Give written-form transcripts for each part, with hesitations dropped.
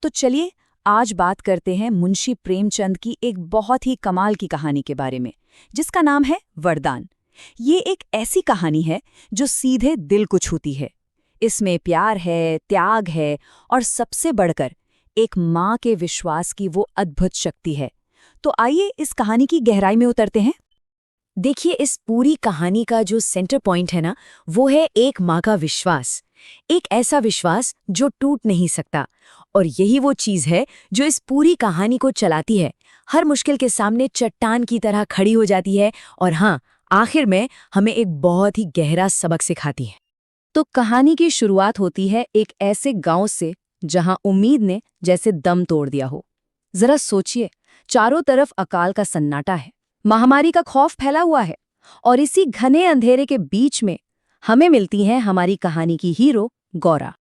तो चलिए आज बात करते हैं मुंशी प्रेमचंद की एक बहुत ही कमाल की कहानी के बारे में, जिसका नाम है वरदान। ये एक ऐसी कहानी है जो सीधे दिल को छूती है। इसमें प्यार है, त्याग है और सबसे बढ़कर एक माँ के विश्वास की वो अद्भुत शक्ति है। तो आइए इस कहानी की गहराई में उतरते हैं। देखिए, इस पूरी कहानी का जो सेंटर पॉइंट है ना, वो है एक माँ का विश्वास। एक ऐसा विश्वास जो टूट नहीं सकता। और यही वो चीज़ है जो इस पूरी कहानी को चलाती है। हर मुश्किल के सामने चट्टान की तरह खड़ी हो जाती है और हाँ, आखिर में हमें एक बहुत ही गहरा सबक सिखाती है। तो कहानी की शुरुआत होती है एक ऐसे गांव से जहां उम्मीद ने जैसे दम तोड़ दिया हो। जरा सोचिए, चारों तरफ अकाल का सन्नाटा है, महामारी का खौफ फैला हुआ है और इसी घने अंधेरे के बीच में हमें मिलती है हमारी कहानी की हीरो गौरा।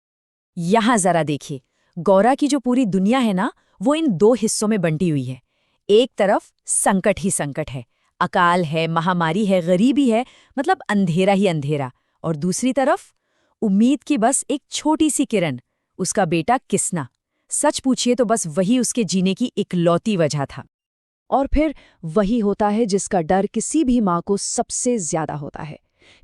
यहाँ जरा देखिए, गौरा की जो पूरी दुनिया है ना, वो इन दो हिस्सों में बंटी हुई है। एक तरफ संकट ही संकट है, अकाल है, महामारी है, गरीबी है, मतलब अंधेरा ही अंधेरा। और दूसरी तरफ उम्मीद की बस एक छोटी सी किरण, उसका बेटा किसना। सच पूछिए तो बस वही उसके जीने की इकलौती वजह था। और फिर वही होता है जिसका डर किसी भी माँ को सबसे ज्यादा होता है।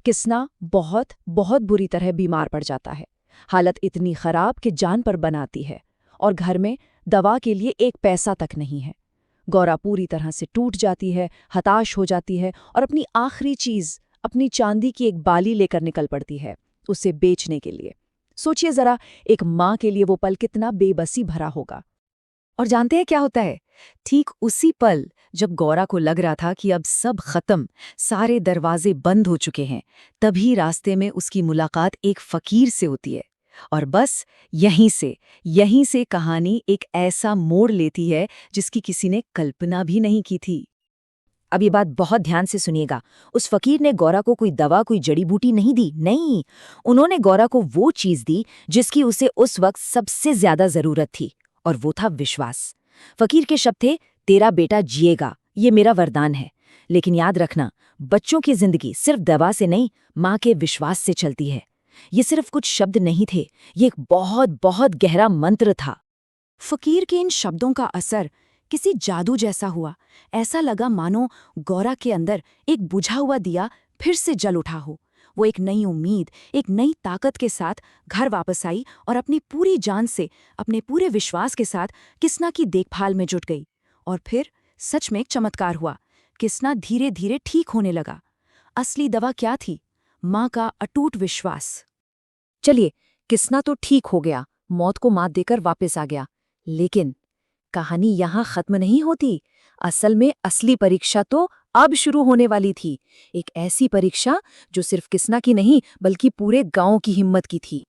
किसना बहुत बहुत बुरी तरह बीमार पड़ जाता है। हालत इतनी खराब कि जान पर बनाती है और घर में दवा के लिए एक पैसा तक नहीं है। गौरा पूरी तरह से टूट जाती है, हताश हो जाती है और अपनी आखिरी चीज, अपनी चांदी की एक बाली लेकर निकल पड़ती है, उसे बेचने के लिए। सोचिए जरा, एक माँ के लिए वो पल कितना बेबसी भरा होगा। और जानते हैं क्या होता है? ठीक उसी पल जब गौरा को लग रहा था कि अब सब खत्म, सारे दरवाजे बंद हो चुके हैं, तभी रास्ते में उसकी मुलाकात एक फकीर से होती है। और बस यहीं से कहानी एक ऐसा मोड़ लेती है जिसकी किसी ने कल्पना भी नहीं की थी। अब ये बात बहुत ध्यान से सुनिएगा। उस फकीर ने गौरा को कोई दवा, कोई जड़ी बूटी नहीं दी, नहीं। उन्होंने गौरा को वो चीज दी जिसकी उसे उस वक्त सबसे ज्यादा जरूरत थी, और वो था विश्वास। फकीर के शब्द थे, तेरा बेटा जिएगा, ये मेरा वरदान है। लेकिन याद रखना, बच्चों की जिंदगी सिर्फ दवा से नहीं, माँ के विश्वास से चलती है। ये सिर्फ कुछ शब्द नहीं थे, ये एक बहुत बहुत गहरा मंत्र था। फकीर के इन शब्दों का असर किसी जादू जैसा हुआ। ऐसा लगा मानो गौरा के अंदर एक बुझा हुआ दिया फिर से जल उठा हो। वो एक नई उम्मीद, एक नई ताकत के साथ घर वापस आई और अपनी पूरी जान से, अपने पूरे विश्वास के साथ किसना की देखभाल में जुट गई। और फिर सच में एक चमत्कार हुआ। किसना धीरे धीरे ठीक होने लगा। असली दवा क्या थी? माँ का अटूट विश्वास। चलिए, किसना तो ठीक हो गया, मौत को मात देकर वापस आ गया। लेकिन कहानी यहाँ खत्म नहीं होती। असल में असली परीक्षा तो अब शुरू होने वाली थी। एक ऐसी परीक्षा जो सिर्फ किसना की नहीं, बल्कि पूरे गांव की हिम्मत की थी।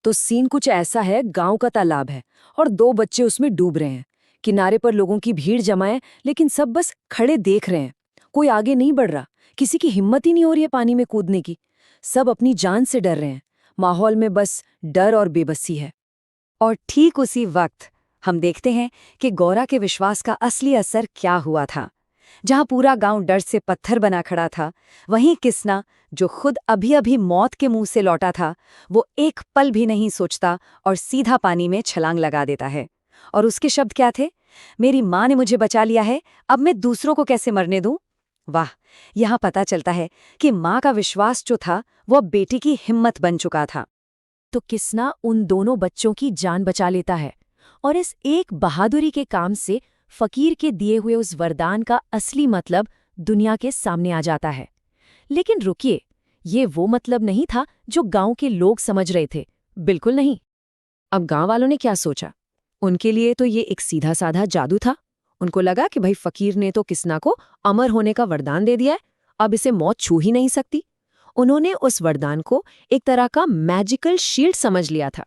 तो सीन कुछ ऐसा है, गांव का तालाब है और दो बच्चे उसमें डूब रहे हैं। किनारे पर लोगों की भीड़ जमा है, लेकिन सब बस खड़े देख रहे हैं। कोई आगे नहीं बढ़ रहा, किसी की हिम्मत ही नहीं हो रही है पानी में कूदने की। सब अपनी जान से डर रहे हैं। माहौल में बस डर और बेबसी है। और ठीक उसी वक्त हम देखते हैं कि गौरा के विश्वास का असली असर क्या हुआ था। जहां पूरा गांव डर से पत्थर बना खड़ा था, वहीं किसना, जो खुद अभी अभी मौत के मुंह से लौटा था, वो एक पल भी नहीं सोचता और सीधा पानी में छलांग लगा देता है। और उसके शब्द क्या थे? मेरी माँ ने मुझे बचा लिया है, अब मैं दूसरों को कैसे मरने दूं? वाह! यहाँ पता चलता है कि माँ का विश्वास जो था, वो अब बेटी की हिम्मत बन चुका था। तो किसना उन दोनों बच्चों की जान बचा लेता है और इस एक बहादुरी के काम से फकीर के दिए हुए उस वरदान का असली मतलब दुनिया के सामने आ जाता है। लेकिन रुकिए, ये वो मतलब नहीं था जो गांव के लोग समझ रहे थे। बिल्कुल नहीं। अब गांव वालों ने क्या सोचा? उनके लिए तो ये एक सीधा साधा जादू था। उनको लगा कि भाई फकीर ने तो किसना को अमर होने का वरदान दे दिया है, अब इसे मौत छू ही नहीं सकती। उन्होंने उस वरदान को एक तरह का मैजिकल शील्ड समझ लिया था।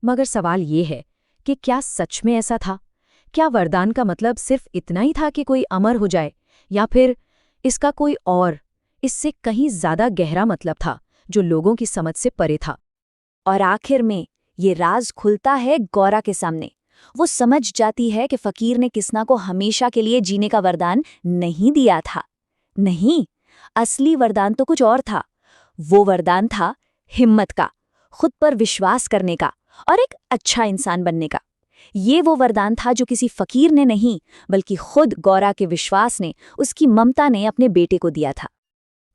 मगर सवाल ये है कि क्या सच में ऐसा था? क्या वरदान का मतलब सिर्फ इतना ही था कि कोई अमर हो जाए, या फिर इसका कोई और, इससे कहीं ज्यादा गहरा मतलब था जो लोगों की समझ से परे था? और आखिर में ये राज खुलता है गौरा के सामने। वो समझ जाती है कि फकीर ने किसना को हमेशा के लिए जीने का वरदान नहीं दिया था। नहीं, असली वरदान तो कुछ और था। वो वरदान था हिम्मत का, खुद पर विश्वास करने का और एक अच्छा इंसान बनने का। ये वो वरदान था जो किसी फकीर ने नहीं, बल्कि खुद गौरा के विश्वास ने, उसकी ममता ने अपने बेटे को दिया था।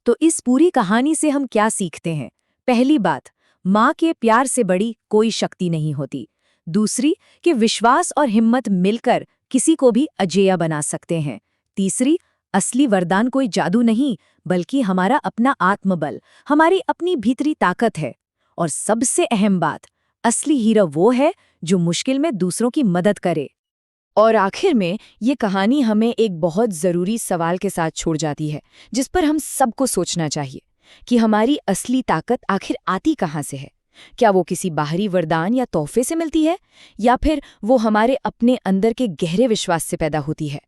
तो इस पूरी कहानी से हम क्या सीखते हैं? पहली बात, माँ के प्यार से बड़ी कोई शक्ति नहीं होती। दूसरी, कि विश्वास और हिम्मत मिलकर किसी को भी अजेय बना सकते हैं। तीसरी, असली वरदान कोई जादू नहीं, बल्कि हमारा अपना आत्मबल, हमारी अपनी भीतरी ताकत है। और सबसे अहम बात, असली हीरो वो है जो मुश्किल में दूसरों की मदद करे। और आखिर में ये कहानी हमें एक बहुत ज़रूरी सवाल के साथ छोड़ जाती है, जिस पर हम सबको सोचना चाहिए कि हमारी असली ताकत आखिर आती कहाँ से है। क्या वो किसी बाहरी वरदान या तोहफे से मिलती है, या फिर वो हमारे अपने अंदर के गहरे विश्वास से पैदा होती है?